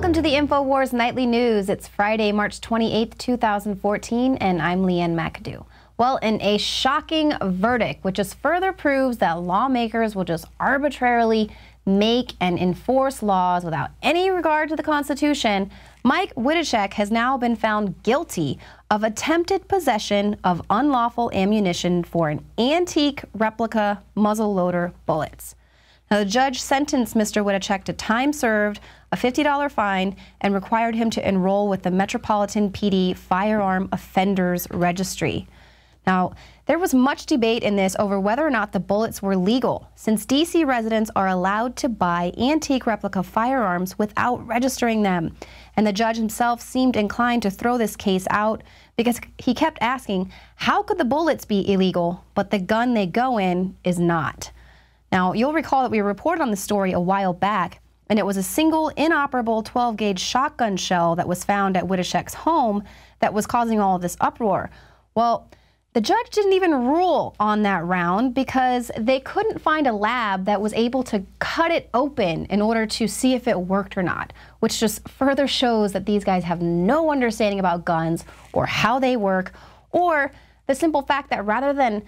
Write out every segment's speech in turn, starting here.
Welcome to the Infowars Nightly News. It's Friday, March 28th, 2014, and I'm Leanne McAdoo. Well, in a shocking verdict, which just further proves that lawmakers will just arbitrarily make and enforce laws without any regard to the Constitution, Mike Witaschek has now been found guilty of attempted possession of unlawful ammunition for an antique replica muzzleloader bullets. Now, the judge sentenced Mr. Witaschek to time served, a $50 fine, and required him to enroll with the Metropolitan PD Firearm Offenders Registry. Now, there was much debate in this over whether or not the bullets were legal, since D.C. residents are allowed to buy antique replica firearms without registering them. And the judge himself seemed inclined to throw this case out because he kept asking, how could the bullets be illegal, but the gun they go in is not? Now, you'll recall that we reported on the story a while back, and it was a single inoperable 12-gauge shotgun shell that was found at Witaschek's home that was causing all of this uproar. Well, the judge didn't even rule on that round because they couldn't find a lab that was able to cut it open in order to see if it worked or not, which just further shows that these guys have no understanding about guns or how they work, or the simple fact that rather than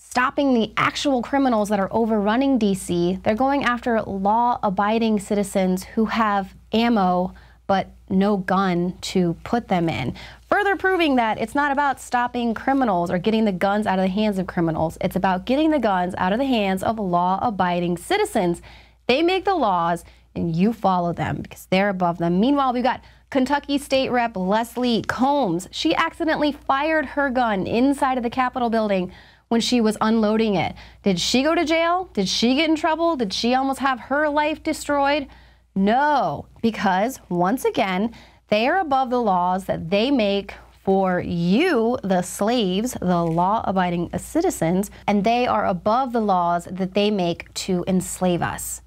stopping the actual criminals that are overrunning D.C., they're going after law-abiding citizens who have ammo but no gun to put them in. Further proving that it's not about stopping criminals or getting the guns out of the hands of criminals. It's about getting the guns out of the hands of law-abiding citizens. They make the laws and you follow them because they're above them. Meanwhile, we've got Kentucky State Rep Leslie Combs. She accidentally fired her gun inside of the Capitol building when she was unloading it. Did she go to jail? Did she get in trouble? Did she almost have her life destroyed? No, because once again, they are above the laws that they make for you, the slaves, the law-abiding citizens, and they are above the laws that they make to enslave us.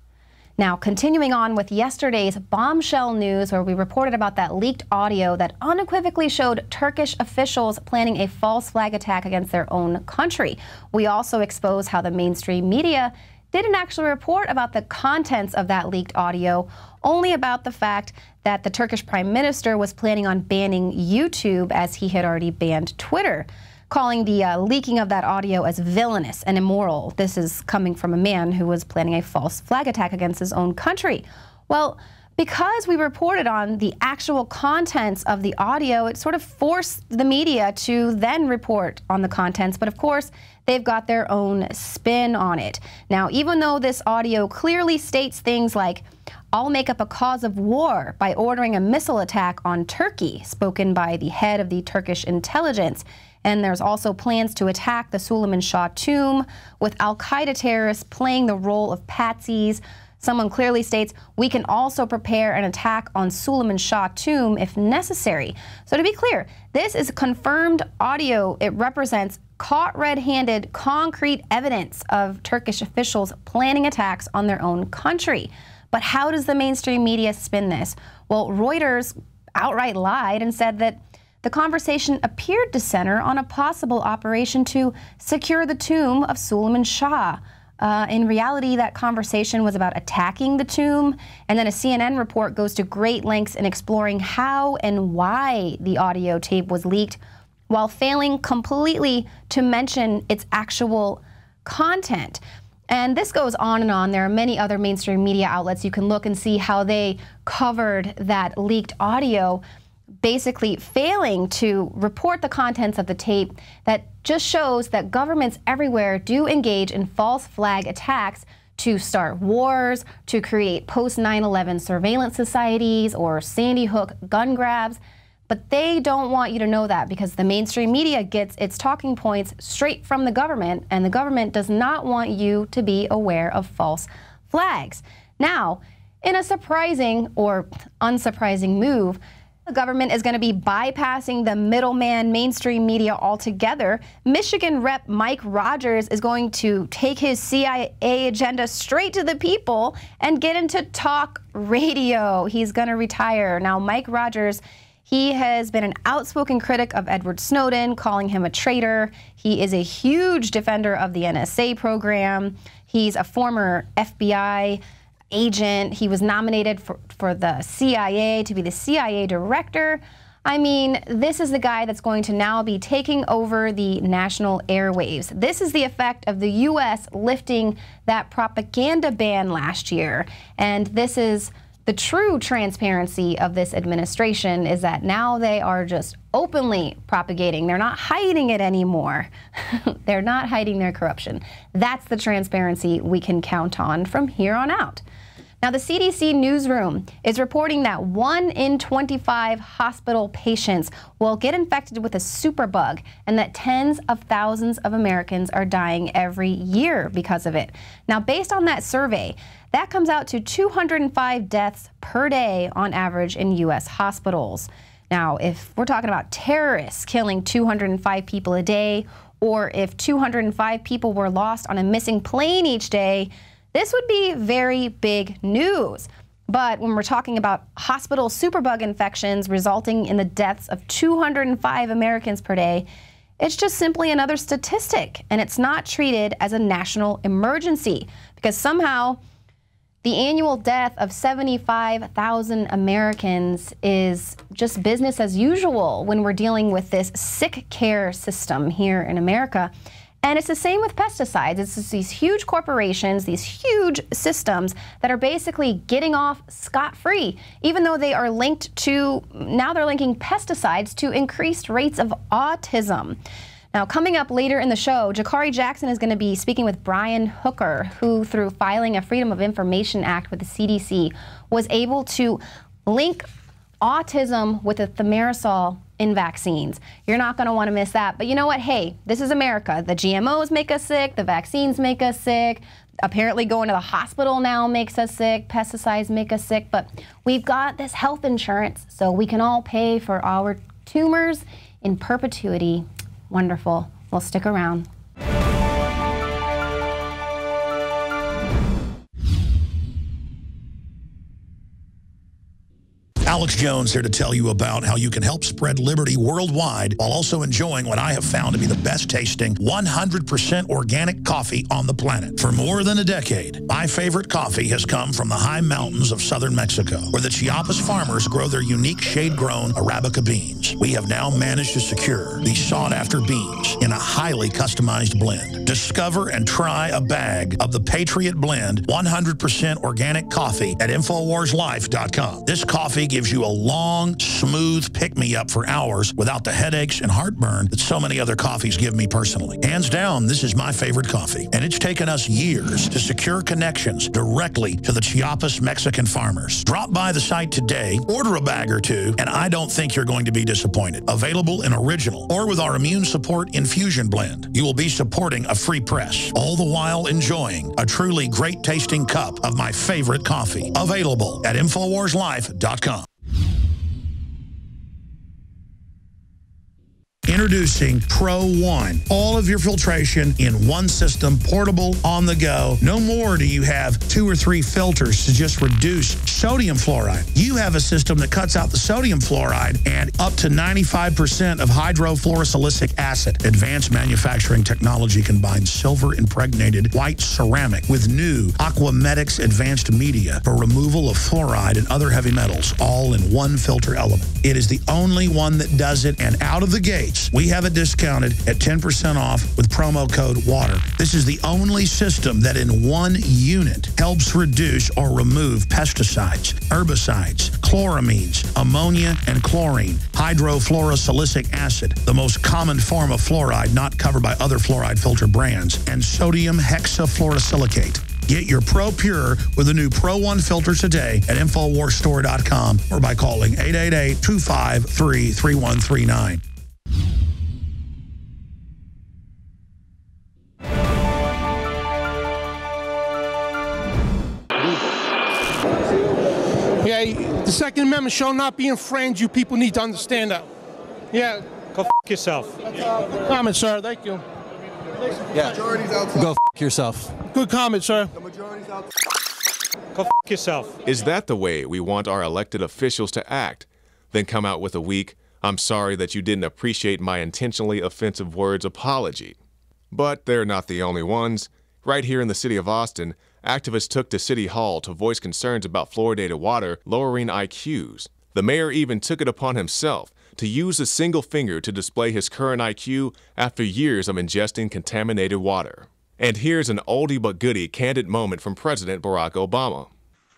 Now, continuing on with yesterday's bombshell news, where we reported about that leaked audio that unequivocally showed Turkish officials planning a false flag attack against their own country. We also exposed how the mainstream media didn't actually report about the contents of that leaked audio, only about the fact that the Turkish Prime Minister was planning on banning YouTube as he had already banned Twitter, calling the leaking of that audio as villainous and immoral. This is coming from a man who was planning a false flag attack against his own country. Well, because we reported on the actual contents of the audio, it sort of forced the media to then report on the contents, but of course, they've got their own spin on it. Now, even though this audio clearly states things like, "I'll make up a cause of war by ordering a missile attack on Turkey," spoken by the head of the Turkish intelligence, and there's also plans to attack the Suleiman Shah tomb, with al-Qaeda terrorists playing the role of patsies. Someone clearly states, "We can also prepare an attack on Suleiman Shah tomb if necessary." So to be clear, this is confirmed audio. It represents caught red-handed, concrete evidence of Turkish officials planning attacks on their own country. But how does the mainstream media spin this? Well, Reuters outright lied and said that the conversation appeared to center on a possible operation to secure the tomb of Suleiman Shah. In reality, that conversation was about attacking the tomb, and then a CNN report goes to great lengths in exploring how and why the audio tape was leaked, while failing completely to mention its actual content. And this goes on and on. There are many other mainstream media outlets. You can look and see how they covered that leaked audio, basically failing to report the contents of the tape that just shows that governments everywhere do engage in false flag attacks to start wars, to create post-9/11 surveillance societies or Sandy Hook gun grabs. But they don't want you to know that because the mainstream media gets its talking points straight from the government, and the government does not want you to be aware of false flags. Now, in a surprising or unsurprising move, the government is going to be bypassing the middleman mainstream media altogether. Michigan Rep Mike Rogers is going to take his CIA agenda straight to the people and get into talk radio. He's going to retire. Now, Mike Rogers, he has been an outspoken critic of Edward Snowden, calling him a traitor. He is a huge defender of the NSA program. He's a former FBI agent. He was nominated for the CIA to be the CIA director. I mean, this is the guy that's going to now be taking over the national airwaves. This is the effect of the U.S. lifting that propaganda ban last year. And this is the true transparency of this administration, is that now they are just openly propagating. They're not hiding it anymore. They're not hiding their corruption. That's the transparency we can count on from here on out. Now, the CDC newsroom is reporting that 1 in 25 hospital patients will get infected with a superbug, and that tens of thousands of Americans are dying every year because of it. Now, based on that survey, that comes out to 205 deaths per day on average in U.S. hospitals. Now, if we're talking about terrorists killing 205 people a day, or if 205 people were lost on a missing plane each day, this would be very big news. But when we're talking about hospital superbug infections resulting in the deaths of 205 Americans per day, it's just simply another statistic, and it's not treated as a national emergency, because somehow the annual death of 75,000 Americans is just business as usual when we're dealing with this sick care system here in America. And it's the same with pesticides. It's just these huge corporations, these huge systems that are basically getting off scot-free, even though they are linked to, now they're linking pesticides to increased rates of autism. Now, coming up later in the show, Jakari Jackson is going to be speaking with Brian Hooker, who, through filing a Freedom of Information Act with the CDC, was able to link autism with a thimerosal in vaccines. You're not going to want to miss that. But you know what? Hey, this is America. The GMOs make us sick. The vaccines make us sick. Apparently going to the hospital now makes us sick. Pesticides make us sick. But we've got this health insurance, so we can all pay for our tumors in perpetuity. Wonderful. Well, stick around. Alex Jones here to tell you about how you can help spread liberty worldwide while also enjoying what I have found to be the best tasting 100% organic coffee on the planet. For more than a decade, my favorite coffee has come from the high mountains of southern Mexico, where the Chiapas farmers grow their unique shade-grown Arabica beans. We have now managed to secure these sought-after beans in a highly customized blend. Discover and try a bag of the Patriot Blend 100% organic coffee at InfoWarsLife.com. This coffee gives you a long, smooth pick-me-up for hours without the headaches and heartburn that so many other coffees give me personally. Hands down, this is my favorite coffee, and it's taken us years to secure connections directly to the Chiapas Mexican farmers. Drop by the site today, order a bag or two, and I don't think you're going to be disappointed. Available in original or with our Immune Support Infusion Blend. You will be supporting a free press, all the while enjoying a truly great-tasting cup of my favorite coffee. Available at InfoWarsLife.com. Introducing Pro One. All of your filtration in one system, portable, on the go. No more do you have 2 or 3 filters to just reduce sodium fluoride. You have a system that cuts out the sodium fluoride and up to 95% of hydrofluorosilicic acid. Advanced manufacturing technology combines silver-impregnated white ceramic with new Aquamedics advanced media for removal of fluoride and other heavy metals, all in one filter element. It is the only one that does it, and out of the gates, we have it discounted at 10% off with promo code WATER. This is the only system that in one unit helps reduce or remove pesticides, herbicides, chloramines, ammonia, and chlorine, hydrofluorosilicic acid, the most common form of fluoride not covered by other fluoride filter brands, and sodium hexafluorosilicate. Get your Pro Pure with the new Pro One filter today at InfoWarsStore.com or by calling 888-253-3139. Yeah, the Second Amendment shall not be infringed. You people need to understand that. Yeah. Go f*** yourself. Comment, sir. Thank you. Yeah. Go f*** yourself. Good comment, sir. Go f*** yourself. Is that the way we want our elected officials to act? Then come out with a weak, "I'm sorry that you didn't appreciate my intentionally offensive words" apology. But they're not the only ones. Right here in the city of Austin, activists took to City Hall to voice concerns about fluoridated water lowering IQs. The mayor even took it upon himself to use a single finger to display his current IQ after years of ingesting contaminated water. And here's an oldie but goodie candid moment from President Barack Obama.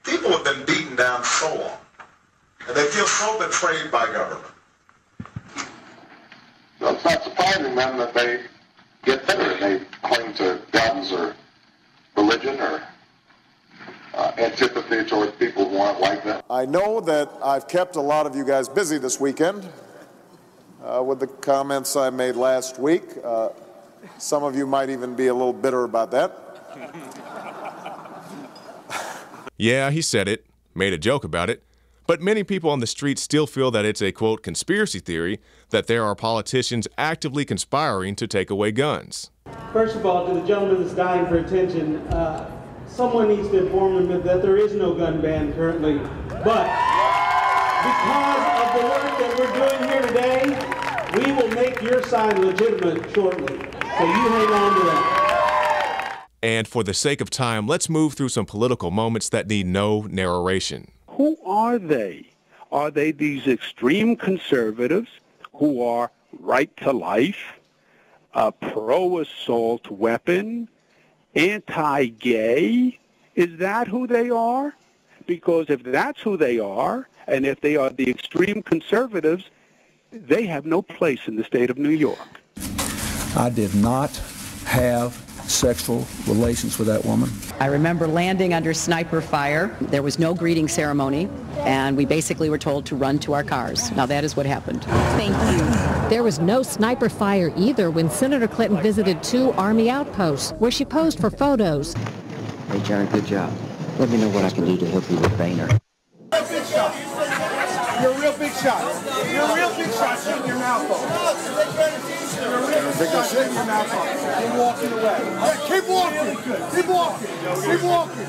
People have been beaten down so long, and they feel so betrayed by government. Well, it's not surprising then that they get bitter and they cling to guns or religion or antipathy towards people who aren't like them. I know that I've kept a lot of you guys busy this weekend with the comments I made last week. Some of you might even be a little bitter about that. Yeah, he said it, made a joke about it, but many people on the street still feel that it's a, quote, conspiracy theory that there are politicians actively conspiring to take away guns. First of all, to the gentleman that's dying for attention, someone needs to inform them that there is no gun ban currently, but because of the work that we're doing here today, we will make your sign legitimate shortly, so you hang on to that. And for the sake of time, let's move through some political moments that need no narration. Who are they? Are they these extreme conservatives who are right to life, pro-assault weapon, anti-gay? Is that who they are? Because if that's who they are, and if they are the extreme conservatives, they have no place in the state of New York. I did not have sexual relations with that woman. I remember landing under sniper fire. There was no greeting ceremony, and we basically were told to run to our cars. Now that is what happened. Thank you. There was no sniper fire either when Senator Clinton visited 2 Army outposts where she posed for photos. Hey, Jared, good job. Let me know what I can do to help you with Boehner. Big shot. You're a real big shot. You're a real big shot. Shut your mouth off. You're a real big shot. Shut your mouth off. You're walking away. Yeah, keep walking. Keep walking. Keep walking.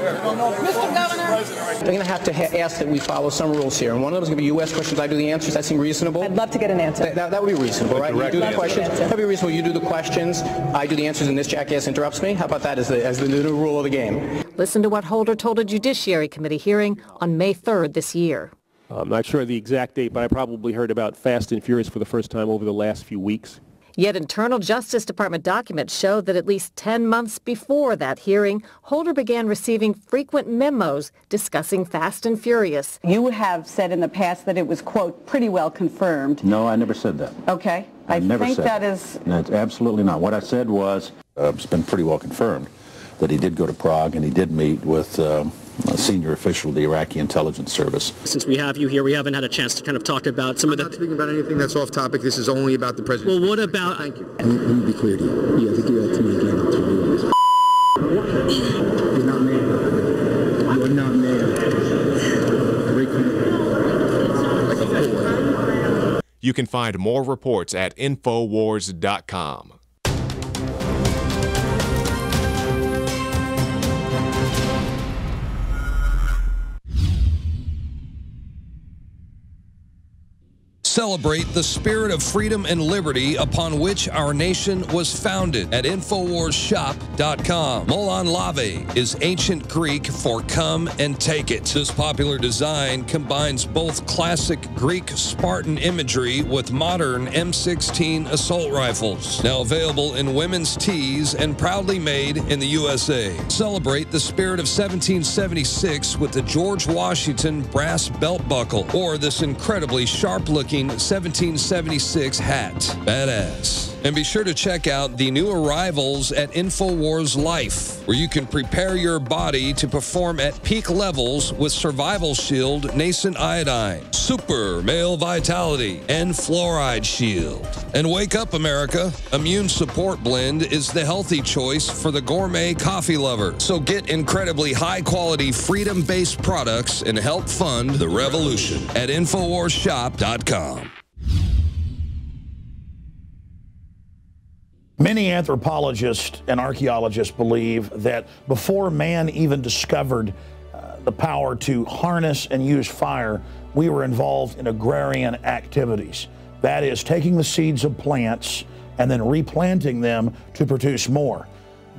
Mr. Governor. They're going to have to ask that we follow some rules here, and one of them is going to be U.S. questions. I do the answers. That seem reasonable? I'd love to get an answer. That would be reasonable, right? You do the questions. That would be reasonable. You do the questions. I do the answers, and this jackass interrupts me. How about that as the new rule of the game? Listen to what Holder told a Judiciary Committee hearing on May 3rd this year. I'm not sure the exact date, but I probably heard about Fast and Furious for the first time over the last few weeks. Yet internal Justice Department documents show that at least 10 months before that hearing, Holder began receiving frequent memos discussing Fast and Furious. You have said in the past that it was, quote, pretty well confirmed. No, I never said that. Okay. I never think said that is... No, absolutely not. What I said was, it's been pretty well confirmed that he did go to Prague and he did meet with a senior official of the Iraqi intelligence service. Since we have you here, we haven't had a chance to kind of talk about some of the... I'm not speaking about anything that's off topic. This is only about the president. Well, what about... Thank you. Let me be clear to you. Yeah, I think you have to me again. I'll tell you this. You're not mad. You're not mad. Like a boy. You can find more reports at Infowars.com. Celebrate the spirit of freedom and liberty upon which our nation was founded at InfoWarsShop.com. Molon Lave is ancient Greek for come and take it. This popular design combines both classic Greek Spartan imagery with modern M16 assault rifles. Now available in women's tees and proudly made in the USA. Celebrate the spirit of 1776 with the George Washington brass belt buckle or this incredibly sharp-looking 1776 hat. Badass. And be sure to check out the new arrivals at Infowars Life, where you can prepare your body to perform at peak levels with Survival Shield Nascent Iodine, Super Male Vitality, and Fluoride Shield. And wake up, America. Immune Support Blend is the healthy choice for the gourmet coffee lover. So get incredibly high-quality, freedom-based products and help fund the revolution at InfoWarsShop.com. Many anthropologists and archaeologists believe that before man even discovered the power to harness and use fire, we were involved in agrarian activities. That is, taking the seeds of plants and then replanting them to produce more.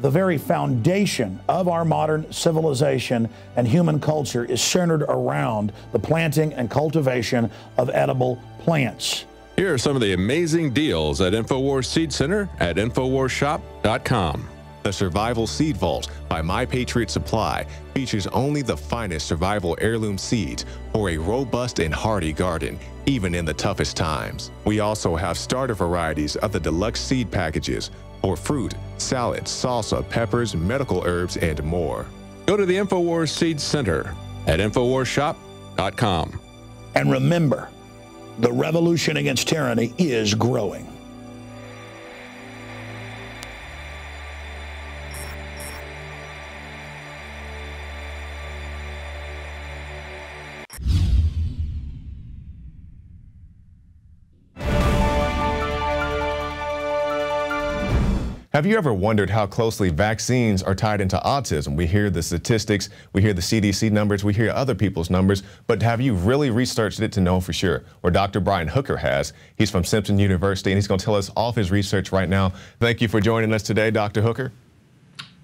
the very foundation of our modern civilization and human culture is centered around the planting and cultivation of edible plants. Here are some of the amazing deals at Infowars Seed Center at InfowarsShop.com. The Survival Seed Vault by My Patriot Supply features only the finest survival heirloom seeds for a robust and hardy garden, even in the toughest times. We also have starter varieties of the deluxe seed packages for fruit, salad, salsa, peppers, medical herbs, and more. Go to the Infowars Seed Center at InfowarsShop.com. And remember, the revolution against tyranny is growing. Have you ever wondered how closely vaccines are tied into autism? We hear the statistics, we hear the CDC numbers, we hear other people's numbers, but have you really researched it to know for sure? Or Dr. Brian Hooker has. He's from Simpson University, and he's going to tell us all of his research right now. Thank you for joining us today, Dr. Hooker.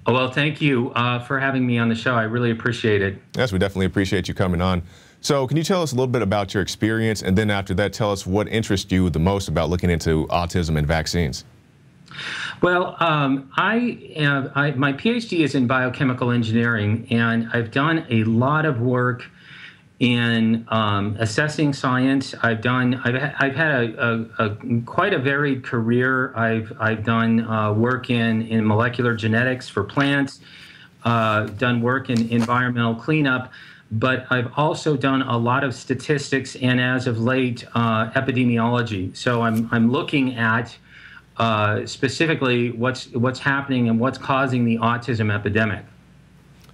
Oh, well, thank you for having me on the show. I really appreciate it. Yes, we definitely appreciate you coming on. So can you tell us a little bit about your experience, and then after that, tell us what interests you the most about looking into autism and vaccines? Well, my PhD is in biochemical engineering, and I've done a lot of work in assessing science. I've had quite a varied career. I've done work in molecular genetics for plants, done work in environmental cleanup, but I've also done a lot of statistics and, as of late, epidemiology. So I'm looking at specifically what's happening and what's causing the autism epidemic.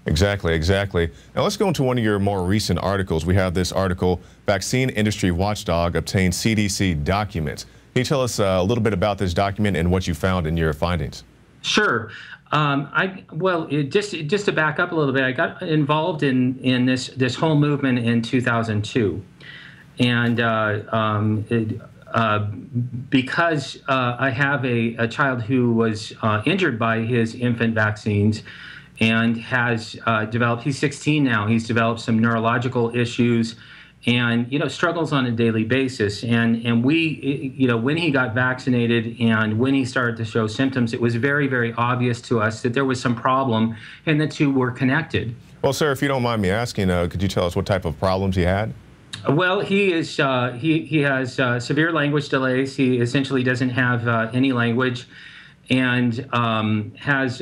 Exactly, exactly. Now let's go into one of your more recent articles. We have this article, Vaccine Industry Watchdog Obtains CDC Documents. Can you tell us a little bit about this document and what you found in your findings? Sure. Just to back up a little bit, I got involved in this whole movement in 2002, and because I have a child who was injured by his infant vaccines and has developed, he's 16 now, he's developed some neurological issues and, struggles on a daily basis. And we, when he got vaccinated and when he started to show symptoms, it was very, very obvious to us that there was some problem and the two were connected. Well, sir, if you don't mind me asking, could you tell us what type of problems he had? Well, he is he has severe language delays. He essentially doesn't have any language, and has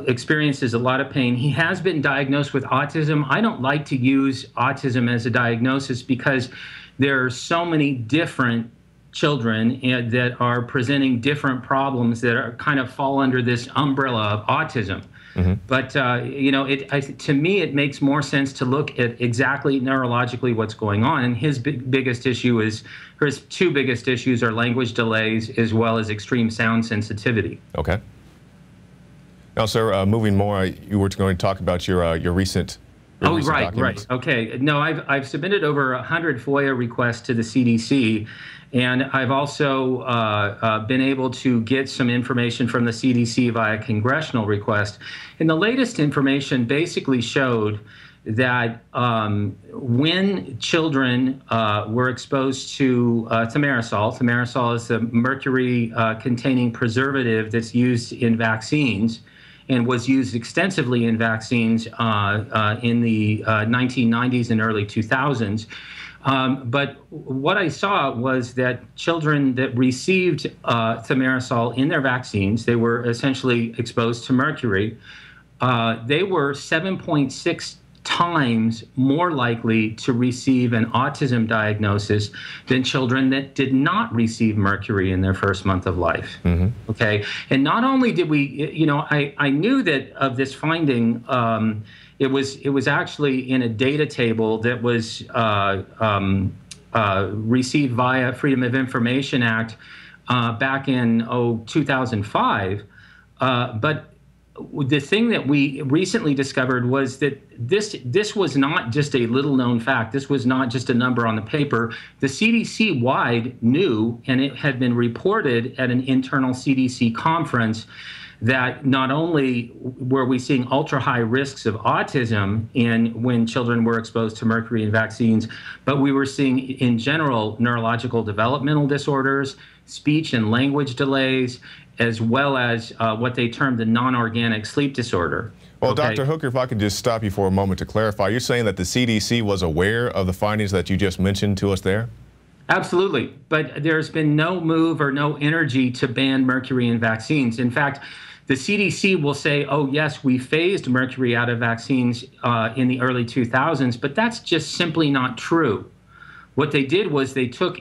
experiences a lot of pain. He has been diagnosed with autism. I don't like to use autism as a diagnosis because there are so many different children that are presenting different problems that are kind of fall under this umbrella of autism. Mm-hmm. But, to me, it makes more sense to look at exactly neurologically what's going on. And his biggest issue is, or his two biggest issues are language delays as well as extreme sound sensitivity. Okay. Now, sir, moving more, you were going to talk about your recent Right. Okay. No, I've submitted over 100 FOIA requests to the CDC, and I've also been able to get some information from the CDC via congressional request. And the latest information basically showed that when children were exposed to thimerosal is the mercury-containing preservative that's used in vaccines, and was used extensively in vaccines in the 1990s and early 2000s. But what I saw was that children that received thimerosal in their vaccines, they were essentially exposed to mercury, they were 7.6 times more likely to receive an autism diagnosis than children that did not receive mercury in their first month of life. Mm-hmm. Okay, and not only did we, I knew that of this finding. It was actually in a data table that was received via Freedom of Information Act back in 2005, but the thing that we recently discovered was that this was not just a little known fact. This was not just a number on the paper. The CDC-wide knew, and it had been reported at an internal CDC conference, that not only were we seeing ultra-high risks of autism when children were exposed to mercury in vaccines, but we were seeing, in general, neurological developmental disorders, speech and language delays, as well as what they termed the non-organic sleep disorder. Well, Okay. Dr. Hooker, if I could just stop you for a moment to clarify, you're saying that the CDC was aware of the findings that you just mentioned to us there? Absolutely, but there's been no move or no energy to ban mercury in vaccines. In fact, the CDC will say, oh, yes, we phased mercury out of vaccines in the early 2000s, but that's just simply not true. What they did was they took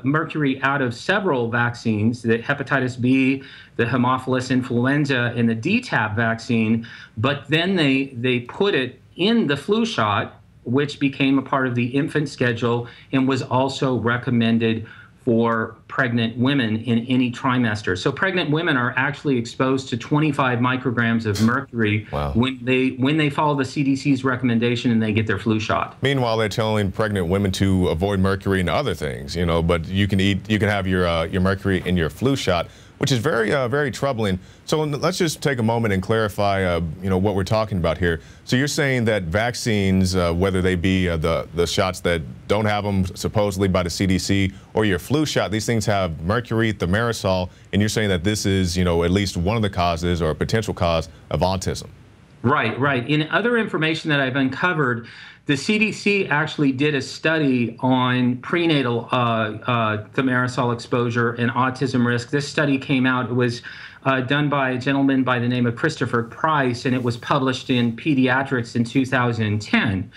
mercury out of several vaccines, the hepatitis B, the Haemophilus influenza, and the DTaP vaccine, but then they put it in the flu shot, which became a part of the infant schedule and was also recommended for pregnant women in any trimester. So pregnant women are actually exposed to 25 micrograms of mercury when they follow the CDC's recommendation and they get their flu shot. Meanwhile, they're telling pregnant women to avoid mercury and other things, you know, but you can have your mercury in your flu shot, which is very, very troubling. So let's just take a moment and clarify, you know, what we're talking about here. So you're saying that vaccines, whether they be the shots that don't have them supposedly by the CDC or your flu shot, these things have mercury, thimerosal, and you're saying that this is, you know, at least one of the causes or a potential cause of autism. Right, right. In other information that I've uncovered, the CDC actually did a study on prenatal thimerosal exposure and autism risk. This study came out, it was done by a gentleman by the name of Christopher Price, and it was published in Pediatrics in 2010.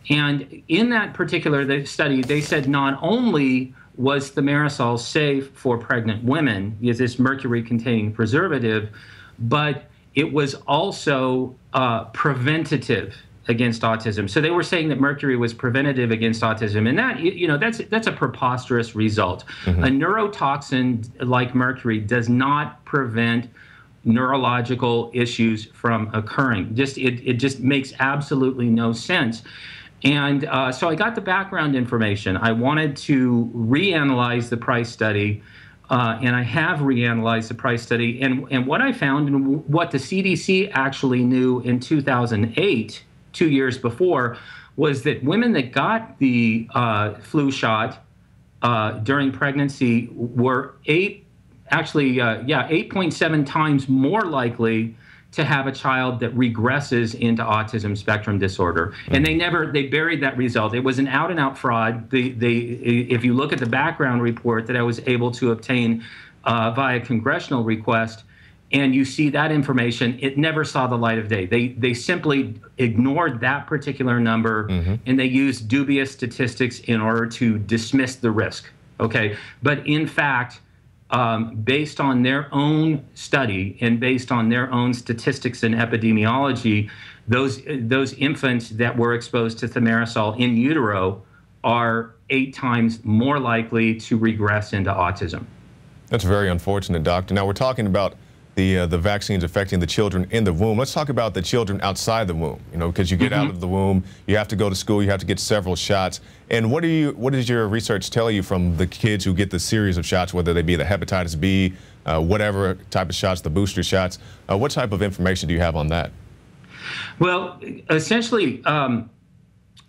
And in that particular study, they said not only was thimerosal safe for pregnant women, is this mercury-containing preservative, but it was also preventative against autism. So they were saying that mercury was preventative against autism, and that, you know, that's a preposterous result. A neurotoxin like mercury does not prevent neurological issues from occurring. It just makes absolutely no sense. And so I got the background information. I wanted to reanalyze the Price study, and I have reanalyzed the Price study. And what I found, and what the CDC actually knew in 2008, 2 years before, was that women that got the flu shot during pregnancy were 8.7 times more likely to have a child that regresses into autism spectrum disorder. And they buried that result. It was an out-and-out fraud. If you look at the background report that I was able to obtain via congressional request, and you see that information, it never saw the light of day. They simply ignored that particular number, and they used dubious statistics in order to dismiss the risk. Okay, but in fact, based on their own study and based on their own statistics and epidemiology, those infants that were exposed to thimerosal in utero are 8 times more likely to regress into autism. That's very unfortunate, Doctor. Now we're talking about the vaccines affecting the children in the womb. Let's talk about the children outside the womb, you know, because you get out of the womb, you have to go to school, you have to get several shots. And what does your research tell you from the kids who get the series of shots, whether they be the hepatitis B, whatever type of shots, the booster shots? What type of information do you have on that? Well, essentially,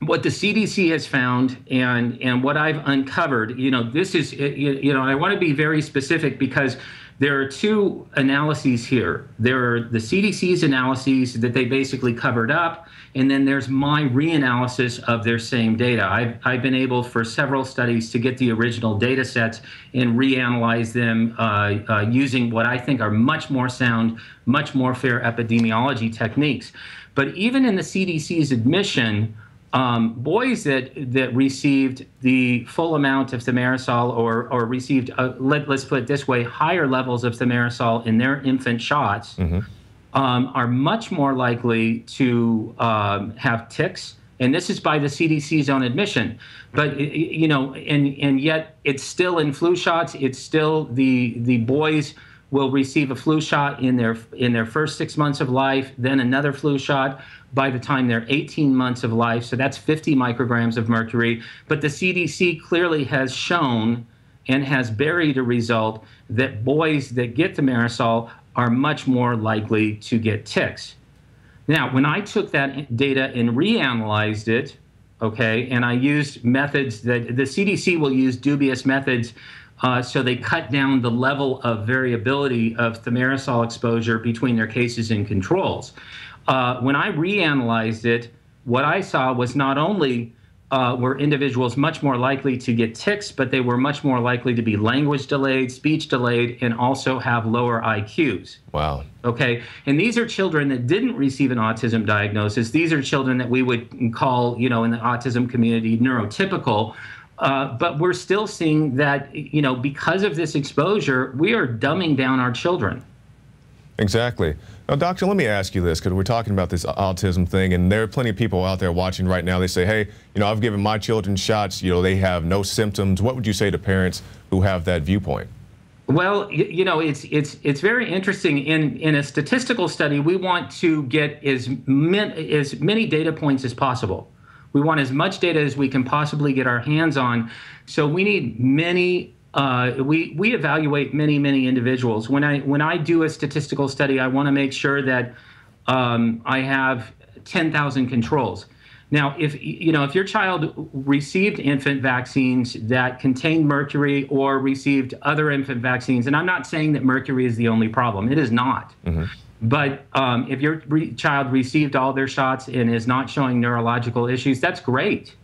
what the CDC has found and what I've uncovered, you know, this is, you know, I want to be very specific because there are two analyses here. There are the CDC's analyses that they basically covered up, and then there's my reanalysis of their same data. I've been able for several studies to get the original data sets and reanalyze them using what I think are much more sound, much more fair epidemiology techniques. But even in the CDC's admission, boys that received the full amount of thimerosal or received, let's put it this way, higher levels of thimerosal in their infant shots are much more likely to have tics. And this is by the CDC's own admission. But, you know, and yet it's still in flu shots. It's still the boys will receive a flu shot in their first 6 months of life, then another flu shot by the time they're 18 months of life. So that's 50 micrograms of mercury. But the CDC clearly has shown and has buried a result that boys that get thimerosal are much more likely to get tics. Now, when I took that data and reanalyzed it, okay, and I used methods that the CDC will use dubious methods, so they cut down the level of variability of thimerosal exposure between their cases and controls. When I reanalyzed it, what I saw was not only were individuals much more likely to get tics, but they were much more likely to be language delayed, speech delayed, and also have lower IQs. Wow. Okay, and these are children that didn't receive an autism diagnosis. These are children that we would call, you know, in the autism community, neurotypical. But we're still seeing that, you know, because of this exposure, we are dumbing down our children. Exactly. Now, doctor, let me ask you this, because we're talking about this autism thing, and there are plenty of people out there watching right now. They say, hey, you know, I've given my children shots, you know, they have no symptoms. What would you say to parents who have that viewpoint? Well, you know, it's very interesting. In a statistical study, we want to get as many data points as possible. We want as much data as we can possibly get our hands on. So we need many. We evaluate many individuals. When I do a statistical study, I want to make sure that I have 10,000 controls. Now, if your child received infant vaccines that contained mercury or received other infant vaccines, and I'm not saying that mercury is the only problem. It is not. Mm-hmm. But if your child received all their shots and is not showing neurological issues, that's great.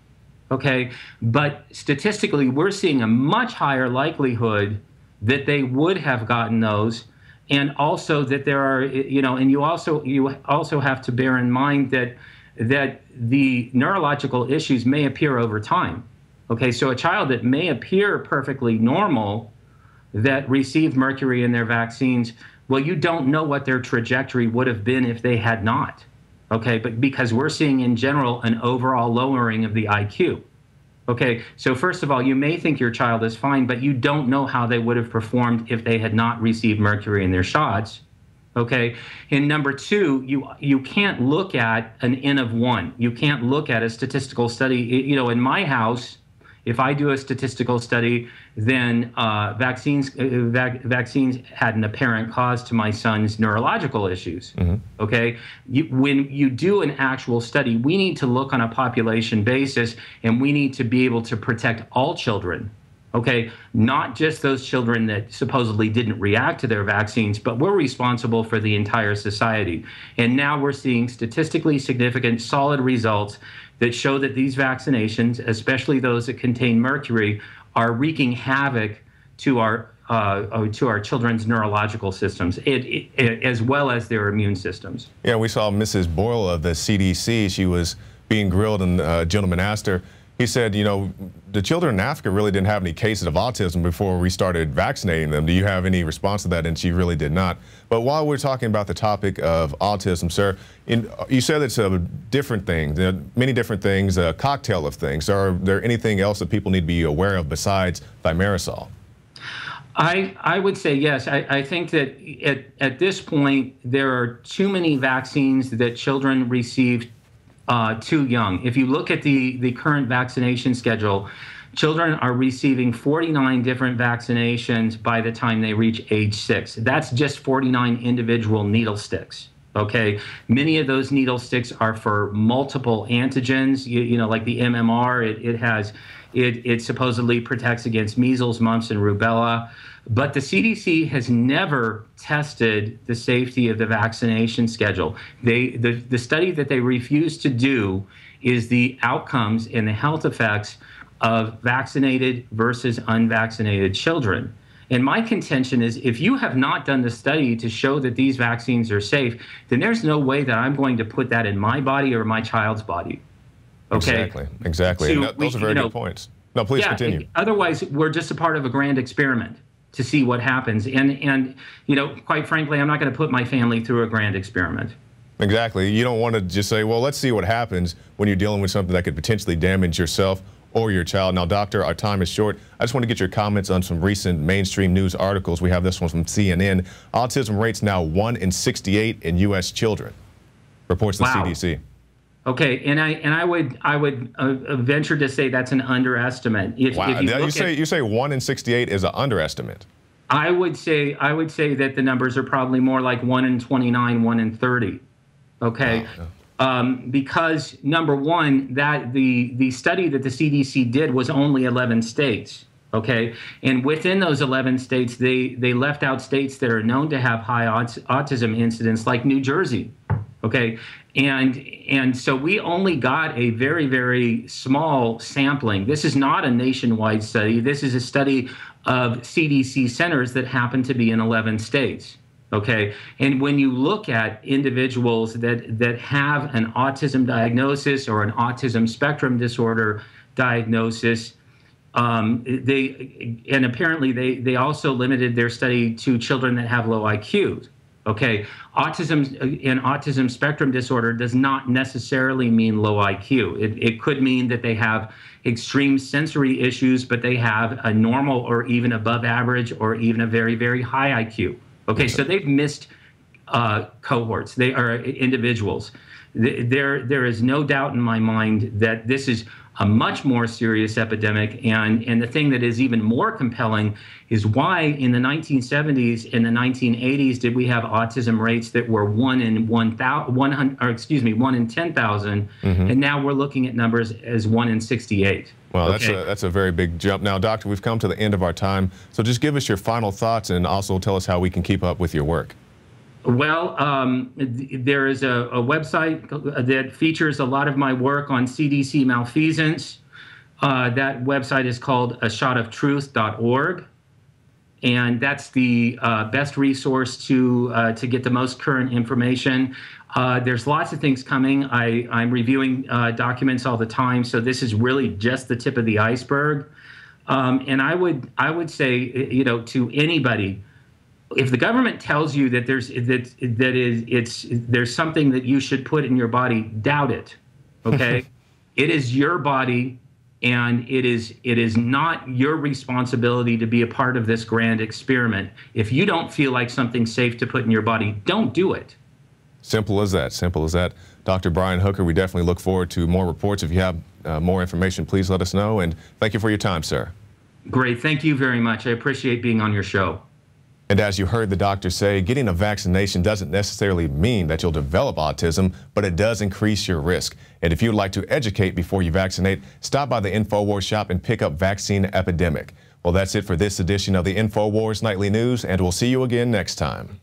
Okay, but statistically, we're seeing a much higher likelihood that they would have gotten those, and also that there are, you know, and you also have to bear in mind that the neurological issues may appear over time. Okay, so a child that may appear perfectly normal that received mercury in their vaccines, well, you don't know what their trajectory would have been if they had not. Okay, but because we're seeing in general an overall lowering of the IQ. Okay, so first of all, you may think your child is fine, but you don't know how they would have performed if they had not received mercury in their shots. Okay, and number two, you can't look at an N of 1. You can't look at a statistical study. You know, in my house, if I do a statistical study, then vaccines had an apparent cause to my son's neurological issues. Mm-hmm. Okay, when you do an actual study, we need to look on a population basis, and we need to be able to protect all children. Okay, not just those children that supposedly didn't react to their vaccines, but we're responsible for the entire society. And now we're seeing statistically significant, solid results that show that these vaccinations, especially those that contain mercury, are wreaking havoc to our children's neurological systems, as well as their immune systems. Yeah, we saw Mrs. Boyle of the CDC. She was being grilled, and a gentleman asked her. He said, you know, the children in Africa really didn't have any cases of autism before we started vaccinating them. Do you have any response to that? And she really did not. But while we're talking about the topic of autism, sir, you said it's different things, many different things, a cocktail of things. Are there anything else that people need to be aware of besides thimerosal? I would say yes. I think that at this point, there are too many vaccines that children receive too young. If you look at the current vaccination schedule, children are receiving 49 different vaccinations by the time they reach age 6. That's just 49 individual needle sticks. Okay, many of those needle sticks are for multiple antigens. You know, like the MMR, it supposedly protects against measles, mumps, and rubella. But the CDC has never tested the safety of the vaccination schedule. The study that they refuse to do is the outcomes and the health effects of vaccinated versus unvaccinated children. And my contention is, if you have not done the study to show that these vaccines are safe, then there's no way that I'm going to put that in my body or my child's body. Okay? Exactly. So those are very good points. No, please continue. Otherwise, we're just a part of a grand experiment to see what happens. And you know, quite frankly, I'm not going to put my family through a grand experiment. Exactly. You don't want to just say, well, let's see what happens when you're dealing with something that could potentially damage yourself or your child. Now, doctor, our time is short. I just want to get your comments on some recent mainstream news articles. We have this one from CNN. Autism rates now 1 in 68 in U.S. children, reports the CDC. Okay, and I would venture to say that's an underestimate. Wow, you say 1 in 68 is an underestimate. I would say that the numbers are probably more like 1 in 29, 1 in 30. Okay. Because number one, that the study that the CDC did was only 11 states. Okay. And within those 11 states, they left out states that are known to have high autism incidence, like New Jersey. Okay. And so we only got a very, very small sampling. This is not a nationwide study. This is a study of CDC centers that happen to be in 11 states. Okay. And when you look at individuals that have an autism diagnosis or an autism spectrum disorder diagnosis, apparently they also limited their study to children that have low IQs. Okay, autism and autism spectrum disorder does not necessarily mean low IQ. It could mean that they have extreme sensory issues, but they have a normal or even above average or even a very, very high IQ. Okay, so they've missed cohorts. They are individuals. There is no doubt in my mind that this is a much more serious epidemic, and the thing that is even more compelling is why in the 1970s and the 1980s did we have autism rates that were 1 in 10,000, and now we're looking at numbers as 1 in 68. Well, okay? that's a very big jump. Now, Doctor, we've come to the end of our time, so just give us your final thoughts and also tell us how we can keep up with your work. Well, there is a website that features a lot of my work on CDC malfeasance. That website is called ashotoftruth.org, and that's the best resource to get the most current information. There's lots of things coming. I'm reviewing documents all the time, so this is really just the tip of the iceberg. And I would say, you know, to anybody, if the government tells you that there's something that you should put in your body, doubt it. Okay, it is your body, and it is not your responsibility to be a part of this grand experiment. If you don't feel like something's safe to put in your body, don't do it. Simple as that. Simple as that. Dr. Brian Hooker, we definitely look forward to more reports. If you have more information, please let us know. And thank you for your time, sir. Great. Thank you very much. I appreciate being on your show. And as you heard the doctor say, getting a vaccination doesn't necessarily mean that you'll develop autism, but it does increase your risk. And if you'd like to educate before you vaccinate, stop by the Infowars shop and pick up Vaccine Epidemic. Well, that's it for this edition of the Infowars Nightly News, and we'll see you again next time.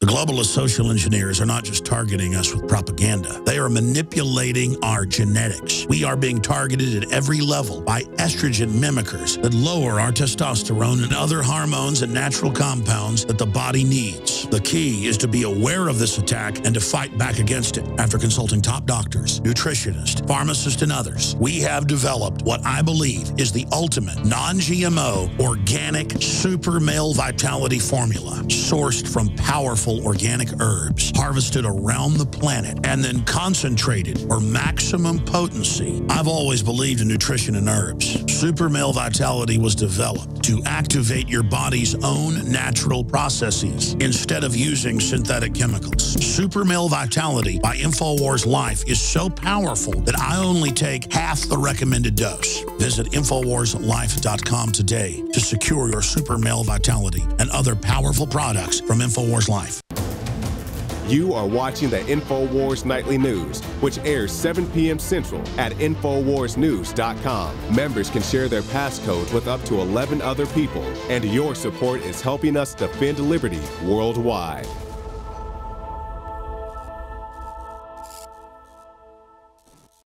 The globalist social engineers are not just targeting us with propaganda. They are manipulating our genetics. We are being targeted at every level by estrogen mimickers that lower our testosterone and other hormones and natural compounds that the body needs. The key is to be aware of this attack and to fight back against it. After consulting top doctors, nutritionists, pharmacists, and others, we have developed what I believe is the ultimate non-GMO organic super male vitality formula, sourced from powerful organic herbs harvested around the planet and then concentrated for maximum potency. I've always believed in nutrition and herbs. Super Male Vitality was developed to activate your body's own natural processes instead of using synthetic chemicals. Super Male Vitality by Infowars Life is so powerful that I only take half the recommended dose. Visit InfowarsLife.com today to secure your Super Male Vitality and other powerful products from Infowars Life. You are watching the Infowars Nightly News, which airs 7 p.m. Central at InfowarsNews.com. Members can share their passcodes with up to 11 other people, and your support is helping us defend liberty worldwide.